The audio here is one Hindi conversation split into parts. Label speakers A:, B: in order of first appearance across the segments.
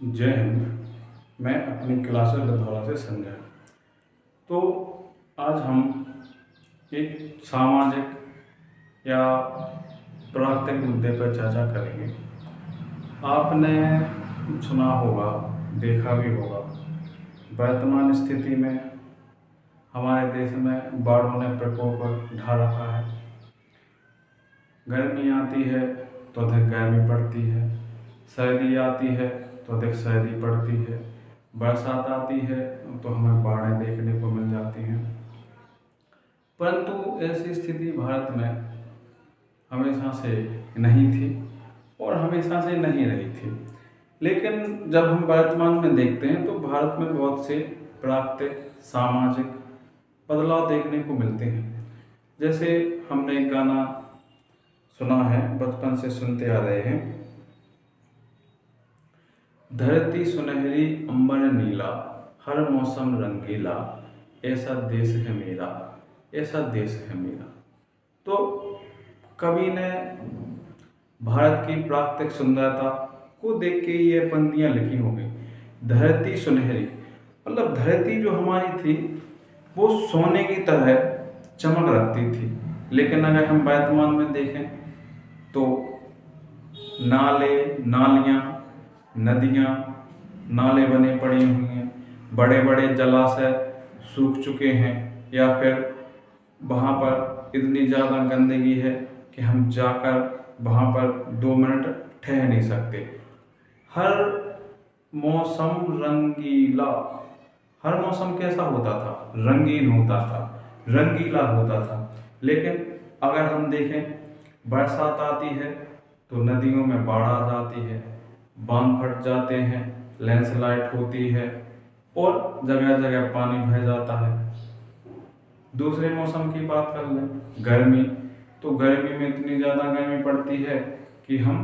A: जय हिंद। मैं अपनी क्लासेस लधौरा से संजय। तो आज हम एक सामाजिक या प्राकृतिक मुद्दे पर चर्चा करेंगे। आपने सुना होगा, देखा भी होगा, वर्तमान स्थिति में हमारे देश में बाढ़ों ने प्रकोप ढा रखा है। गर्मी आती है तो अधिक गर्मी पड़ती है, सर्दी आती है तो अधिक सर्दी पड़ती है, बरसात आती है तो हमें बाढ़ें देखने को मिल जाती हैं। परंतु ऐसी स्थिति भारत में हमेशा से नहीं थी और हमेशा से नहीं रही थी। लेकिन जब हम वर्तमान में देखते हैं तो भारत में बहुत से प्राकृतिक सामाजिक बदलाव देखने को मिलते हैं। जैसे हमने एक गाना सुना है, बचपन से सुनते आ रहे हैं, धरती सुनहरी अंबर नीला, हर मौसम रंगीला, ऐसा देश है मेरा, ऐसा देश है मेरा। तो कवि ने भारत की प्राकृतिक सुंदरता को देख के ये पंक्तियाँ लिखी होंगी। धरती सुनहरी मतलब धरती जो हमारी थी वो सोने की तरह चमक रखती थी। लेकिन अगर हम वर्तमान में देखें तो नाले नालियाँ नदियाँ नाले बने पड़ी हुई हैं, बड़े बड़े जलाशय सूख चुके हैं, या फिर वहाँ पर इतनी ज़्यादा गंदगी है कि हम जाकर वहाँ पर 2 मिनट ठहर नहीं सकते। हर मौसम रंगीला, हर मौसम कैसा होता था? रंगीन होता था, रंगीला होता था। लेकिन अगर हम देखें, बरसात आती है तो नदियों में बाढ़ आ जाती है, बांध फट जाते हैं, लैंडस्लाइड होती है और जगह जगह पानी बह जाता है। दूसरे मौसम की बात कर लें, गर्मी, तो गर्मी में इतनी ज़्यादा गर्मी पड़ती है कि हम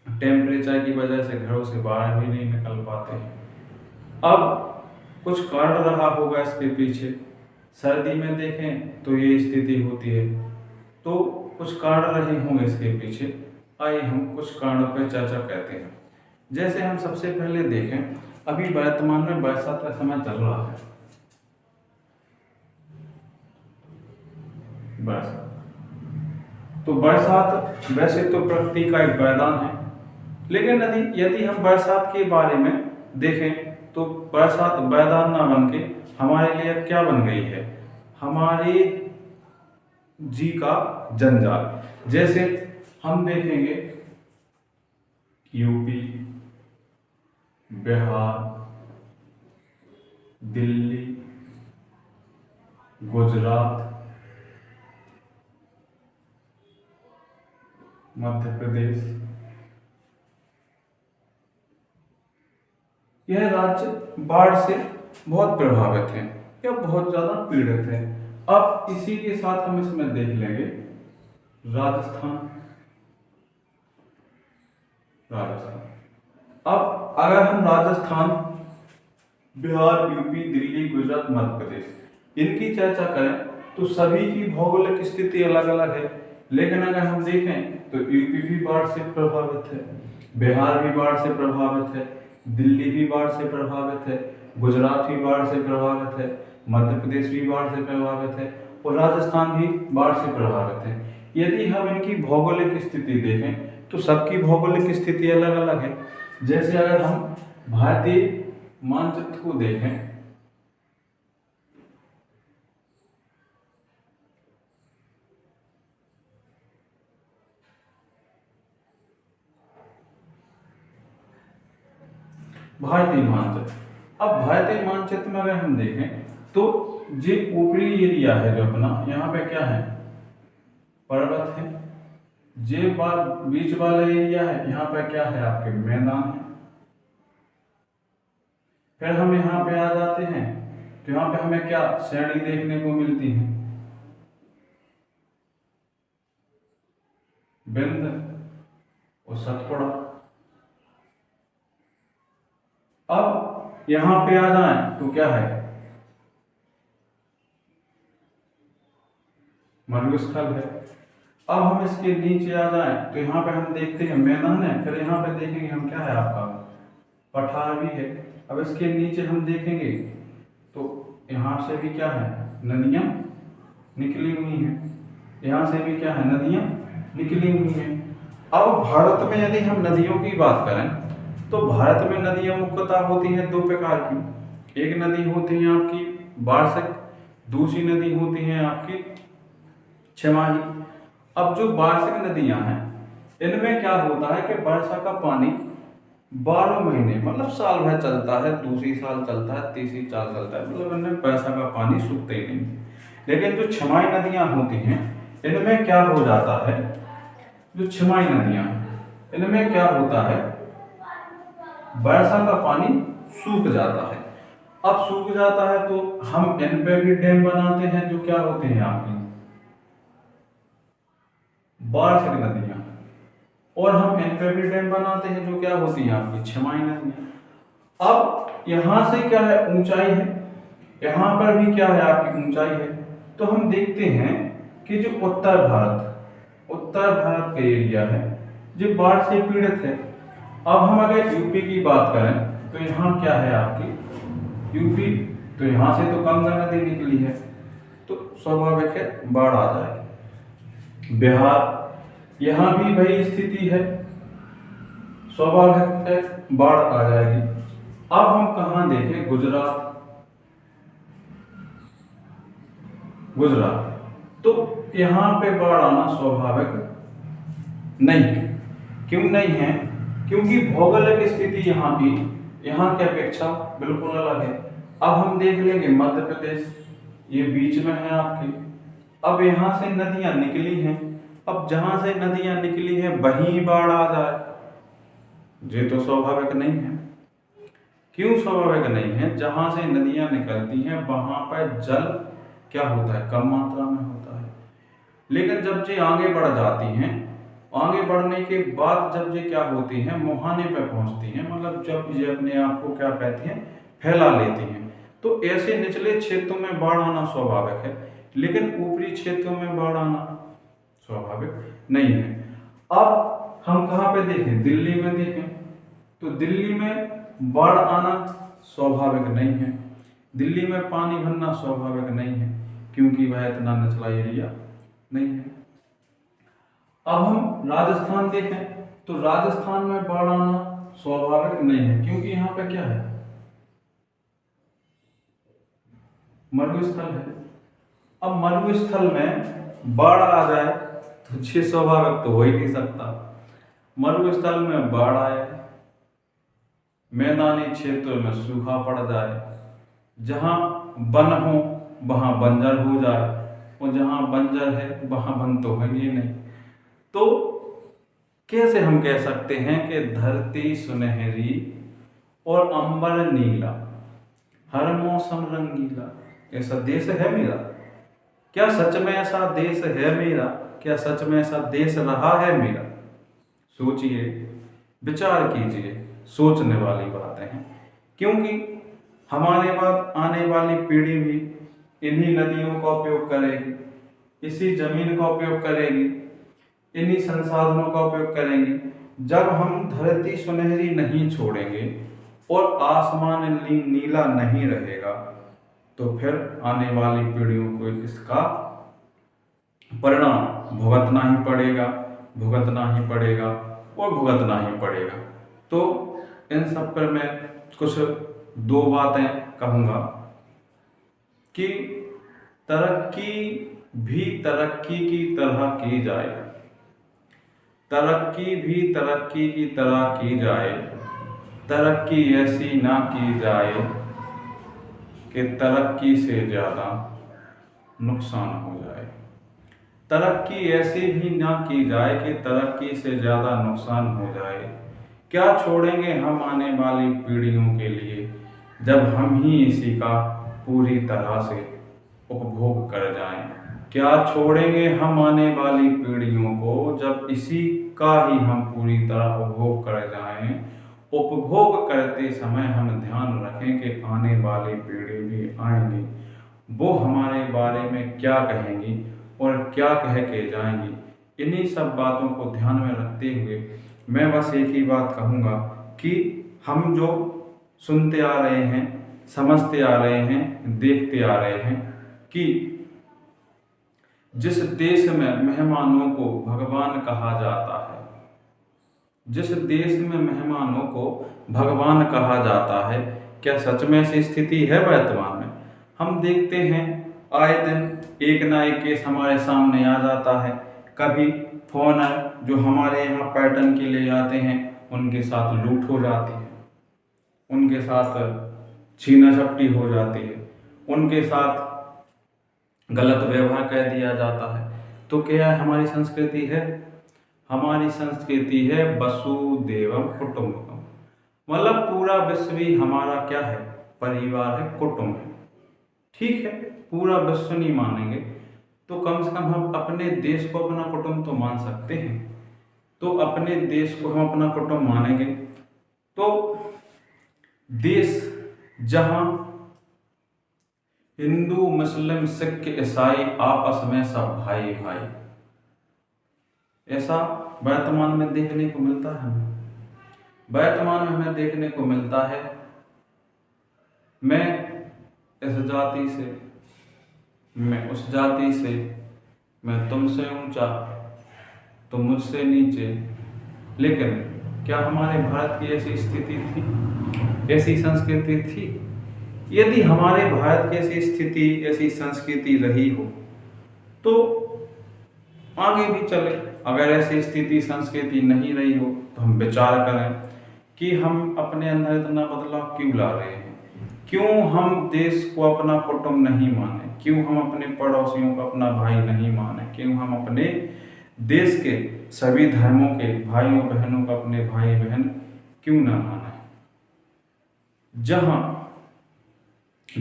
A: टेम्परेचर की वजह से घरों से बाहर भी नहीं निकल पाते। अब कुछ कारण रहा होगा इसके पीछे। सर्दी में देखें तो ये स्थिति होती है, तो कुछ कारण रहे होंगे इसके पीछे। आइए हम कुछ कारणों पर चर्चा करते हैं। जैसे हम सबसे पहले देखें, अभी वर्तमान में बरसात का समय चल रहा है। बरसात, तो बरसात वैसे तो प्रकृति का एक वरदान है, लेकिन यदि हम बरसात के बारे में देखें तो बरसात वरदान ना बन के हमारे लिए क्या बन गई है? हमारी जी का जंजाल। जैसे हम देखेंगे यूपी, बिहार, दिल्ली, गुजरात, मध्य प्रदेश, यह राज्य बाढ़ से बहुत प्रभावित हैं या बहुत ज़्यादा पीड़ित हैं। अब इसी के साथ हम इसमें देख लेंगे राजस्थान। राजस्थान, अब अगर हम राजस्थान, बिहार, यूपी, दिल्ली, गुजरात, मध्य प्रदेश इनकी चर्चा करें तो सभी की भौगोलिक स्थिति अलग अलग है। लेकिन अगर हम देखें तो यूपी भी बाढ़ से प्रभावित है, बिहार भी बाढ़ से प्रभावित है, दिल्ली भी बाढ़ से प्रभावित है, गुजरात भी बाढ़ से प्रभावित है, मध्य प्रदेश भी बाढ़ से प्रभावित है और राजस्थान भी बाढ़ से प्रभावित है। यदि हम इनकी भौगोलिक स्थिति देखें तो सबकी भौगोलिक स्थिति अलग अलग है। जैसे अगर हम भारतीय मानचित्र को देखें भारतीय मानचित्र, अब भारतीय मानचित्र में अगर हम देखें तो ये ऊपरी एरिया है जो अपना, यहाँ पे क्या है? पर्वत है। ये बीच वाला एरिया है, यहाँ पे क्या है? आपके मैदान है। फिर हम यहाँ पे आ जाते हैं तो यहाँ पे हमें क्या श्रेणी देखने को मिलती है? बिंद और सतपुड़ा। अब यहाँ पे आ जाएं तो क्या है? मरुस्थल है। अब हम इसके नीचे आ जाएं तो यहाँ पे हम देखते हैं मैदान है, फिर यहाँ पे देखेंगे हम क्या है? आपका पठार भी है। अब इसके नीचे हम देखेंगे तो यहाँ से भी क्या है, नदियाँ निकली हुई हैं, यहाँ से भी क्या है, नदियाँ निकली हुई हैं। अब भारत में यदि हम नदियों की बात करें तो भारत में नदियाँ मुख्यतः होती हैं दो प्रकार की। एक नदी होती है आपकी वार्षिक, दूसरी नदी होती है आपकी छमाही। अब जो वार्षिक नदियाँ हैं इनमें क्या होता है कि वर्षा का पानी 12 महीने मतलब साल भर चलता है, दूसरी साल चलता है, तीसरी साल चलता है, मतलब इनमें वर्षा का पानी सूखता ही नहीं है। लेकिन जो छमाही नदियाँ होती हैं इनमें क्या हो जाता है, जो छमाही नदियाँ हैं इनमें क्या होता है, वर्षा का पानी सूख जाता है। अब सूख जाता है तो हम इन पे भी डैम बनाते हैं जो क्या होते हैं आपकी वार्षिक नदियाँ, और हम इन पे भी डैम बनाते हैं जो क्या होती हैं आपकी छमाही नदियाँ। अब यहाँ से क्या है, ऊंचाई है, यहाँ पर भी क्या है आपकी ऊंचाई है। तो हम देखते हैं कि जो उत्तर भारत का एरिया है जो बाढ़ से पीड़ित है। अब हम अगर यूपी की बात करें तो यहाँ क्या है आपकी यूपी, तो यहाँ से तो गंगा नदी निकली है तो स्वाभाविक है बाढ़ आ जाएगी। बिहार, यहाँ भी वही स्थिति है, स्वाभाविक है बाढ़ आ जाएगी। अब हम कहाँ देखें, गुजरात, तो यहाँ पे बाढ़ आना स्वाभाविक नहीं है। क्यों नहीं है, क्योंकि भौगोलिक स्थिति यहाँ की अपेक्षा बिल्कुल अलग है। अब हम देख लेंगे मध्य प्रदेश, ये बीच में है आपके। अब यहाँ से नदियाँ निकली हैं, अब जहाँ से नदियाँ निकली हैं वहीं बाढ़ आ जाए, ये तो स्वाभाविक नहीं है। क्यों स्वाभाविक नहीं है, जहाँ से नदियाँ निकलती हैं वहाँ पर जल क्या होता है, कम मात्रा में होता है। लेकिन जब ये आगे बढ़ जाती हैं, आगे बढ़ने के बाद जब ये क्या होती हैं, मुहाने पे पहुंचती हैं, मतलब जब ये अपने आप को क्या कहती हैं, फैला लेती हैं, तो ऐसे निचले क्षेत्रों में बाढ़ आना स्वाभाविक है, लेकिन ऊपरी क्षेत्रों में बाढ़ आना स्वाभाविक नहीं है। अब हम कहाँ पे देखें, दिल्ली में देखें तो दिल्ली में बाढ़ आना स्वाभाविक नहीं है, दिल्ली में पानी भरना स्वाभाविक नहीं है, क्योंकि वह इतना निचला एरिया नहीं है। अब हम राजस्थान देखें तो राजस्थान में बाढ़ आना स्वाभाविक नहीं है, क्योंकि यहाँ पे क्या है, मरुस्थल है। अब मरुस्थल में बाढ़ आ जाए तो ये स्वाभाविक तो हो ही नहीं सकता। मरुस्थल में बाढ़ आए, मैदानी क्षेत्रों में सूखा पड़ जाए, जहाँ वन हो वहाँ बंजर हो जाए, और जहाँ बंजर है वहाँ वन तो है ही नहीं। तो कैसे हम कह सकते हैं कि धरती सुनहरी और अंबर नीला, हर मौसम रंगीला, ऐसा देश है मेरा? क्या सच में ऐसा देश है मेरा? क्या सच में ऐसा देश रहा है मेरा? सोचिए, विचार कीजिए, सोचने वाली बातें हैं, क्योंकि हमारे बाद आने वाली पीढ़ी भी इन्हीं नदियों का उपयोग करेगी, इसी जमीन का उपयोग करेगी, इन्हीं संसाधनों का उपयोग करेंगे। जब हम धरती सुनहरी नहीं छोड़ेंगे और आसमान नीला नहीं रहेगा तो फिर आने वाली पीढ़ियों को इसका परिणाम भुगतना ही पड़ेगा, भुगतना ही पड़ेगा और भुगतना ही पड़ेगा। तो इन सब पर मैं कुछ दो बातें कहूँगा कि तरक्की भी तरक्की की तरह की जाए, तरक्की भी तरक्की की तरह की जाए, तरक्की ऐसी ना की जाए कि तरक्की से ज़्यादा नुकसान हो जाए, तरक्की ऐसी भी ना की जाए कि तरक्की से ज़्यादा नुकसान हो जाए। क्या छोड़ेंगे हम आने वाली पीढ़ियों के लिए जब हम ही इसी का पूरी तरह से उपभोग कर जाएं? क्या छोड़ेंगे हम आने वाली पीढ़ियों को जब इसी का ही हम पूरी तरह उपभोग कर जाएं? उपभोग करते समय हम ध्यान रखें कि आने वाली पीढ़ी भी आएंगी, वो हमारे बारे में क्या कहेंगी और क्या कह के जाएंगी। इन्हीं सब बातों को ध्यान में रखते हुए मैं बस एक ही बात कहूँगा कि हम जो सुनते आ रहे हैं, समझते आ रहे हैं, देखते आ रहे हैं कि जिस देश में मेहमानों को भगवान कहा जाता है, जिस देश में मेहमानों को भगवान कहा जाता है, क्या सच में ऐसी स्थिति है वर्तमान में? हम देखते हैं आए दिन एक ना एक केस हमारे सामने आ जाता है। कभी फॉरेनर जो हमारे यहाँ पर्यटन के लिए आते हैं, उनके साथ लूट हो जाती है, उनके साथ छीना झपटी हो जाती है, उनके साथ गलत व्यवहार कर दिया जाता है। तो क्या हमारी संस्कृति है? हमारी संस्कृति है वसुदेवम कुटुंबकम, मतलब पूरा विश्व ही हमारा क्या है? परिवार है, कुटुंब है। ठीक है, पूरा विश्व नहीं मानेंगे तो कम से कम हम अपने देश को अपना कुटुंब तो मान सकते हैं। तो अपने देश को हम अपना कुटुंब मानेंगे तो देश जहां हिंदू, मुस्लिम, सिख, ईसाई आपस में सब भाई भाई, ऐसा वर्तमान में देखने को मिलता है हमें। वर्तमान में हमें देखने को मिलता है मैं इस जाति से, मैं उस जाति से, मैं तुमसे ऊंचा, तुम मुझसे नीचे। लेकिन क्या हमारे भारत की ऐसी स्थिति थी? ऐसी संस्कृति थी? यदि हमारे भारत की ऐसी स्थिति, ऐसी संस्कृति रही हो तो आगे भी चले। अगर ऐसी स्थिति, संस्कृति नहीं रही हो तो हम विचार करें कि हम अपने अंदर इतना बदलाव क्यों ला रहे हैं। क्यों हम देश को अपना कुटुंब नहीं माने? क्यों हम अपने पड़ोसियों को अपना भाई नहीं माने? क्यों हम अपने देश के सभी धर्मों के भाइयों बहनों को अपने भाई बहन क्यों ना माने? जहां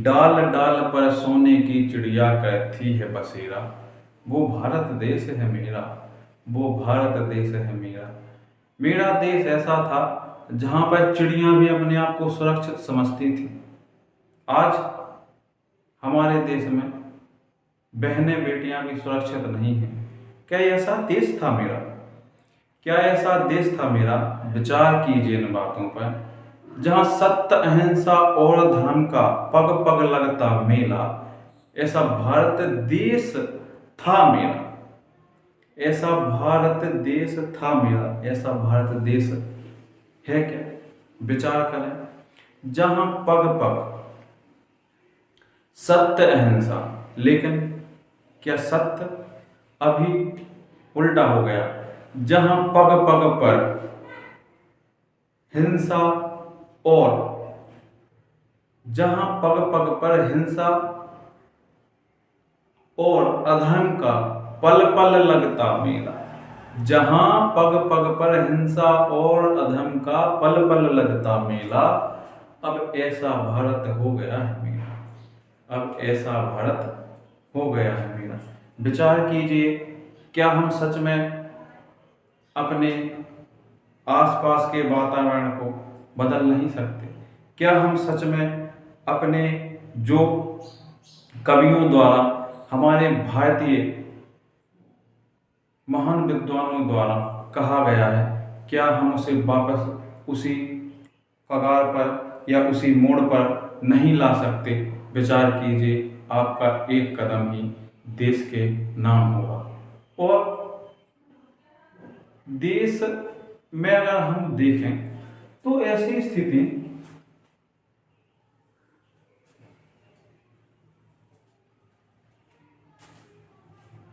A: डाल डाल पर सोने की चिड़िया करती है बसेरा, वो भारत देश है मेरा, वो भारत देश है मेरा। मेरा देश ऐसा था जहां पर चिड़िया भी अपने आप को सुरक्षित समझती थी। आज हमारे देश में बहनें बेटियां भी सुरक्षित नहीं हैं। क्या ऐसा देश था मेरा? क्या ऐसा देश था मेरा? विचार कीजिए इन बातों पर। जहां सत्य, अहिंसा और धर्म का पग पग लगता मेला, ऐसा भारत देश था मेरा। ऐसा भारत देश था मेरा। ऐसा भारत देश है क्या? विचार करें। जहां पग पग सत्य, अहिंसा, लेकिन क्या सत्य अभी उल्टा हो गया? जहां पग पग पर हिंसा और जहां पग पग पर हिंसा और अधर्म का पल पल लगता मेला, जहां पग पग पर हिंसा और अधर्म का पल पल लगता मेला, अब ऐसा भारत हो गया है मेरा। अब ऐसा भारत हो गया है मेरा। विचार कीजिए, क्या हम सच में अपने आसपास के वातावरण को बदल नहीं सकते? क्या हम सच में अपने जो कवियों द्वारा, हमारे भारतीय महान विद्वानों द्वारा कहा गया है, क्या हम उसे वापस उसी कगार पर या उसी मोड़ पर नहीं ला सकते? विचार कीजिए, आपका एक कदम ही देश के नाम होगा। और देश में अगर हम देखें तो ऐसी स्थिति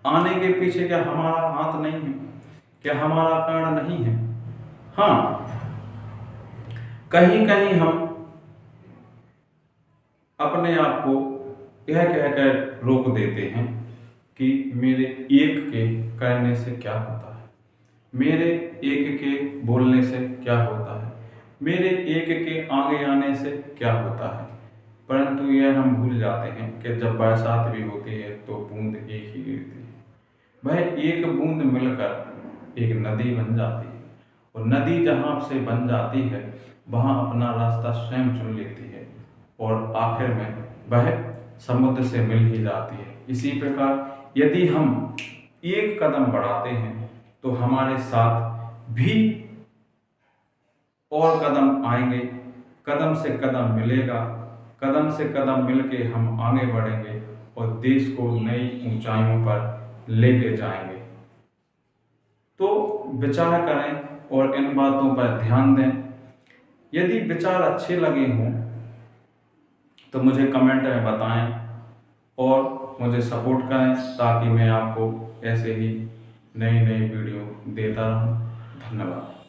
A: आने के पीछे क्या हमारा हाथ नहीं है? क्या हमारा कारण नहीं है? हाँ, कहीं कहीं हम अपने आप को यह कहकर रोक देते हैं कि मेरे एक के करने से क्या होता है, मेरे एक के बोलने से क्या होता है, मेरे एक के आगे आने से क्या होता है। परंतु यह हम भूल जाते हैं कि जब बरसात भी होती है तो बूंद एक ही गिरती है। वह एक बूंद मिलकर एक नदी बन जाती है, और नदी जहाँ से बन जाती है वहाँ अपना रास्ता स्वयं चुन लेती है और आखिर में वह समुद्र से मिल ही जाती है। इसी प्रकार यदि हम एक कदम बढ़ाते हैं तो हमारे साथ भी और कदम आएंगे कदम से कदम मिलेगा, कदम से कदम मिल के हम आगे बढ़ेंगे और देश को नई ऊंचाइयों पर लेके जाएंगे। तो विचार करें और इन बातों पर ध्यान दें। यदि विचार अच्छे लगे हों तो मुझे कमेंट में बताएं और मुझे सपोर्ट करें, ताकि मैं आपको ऐसे ही नई नई वीडियो देता रहूं। धन्यवाद।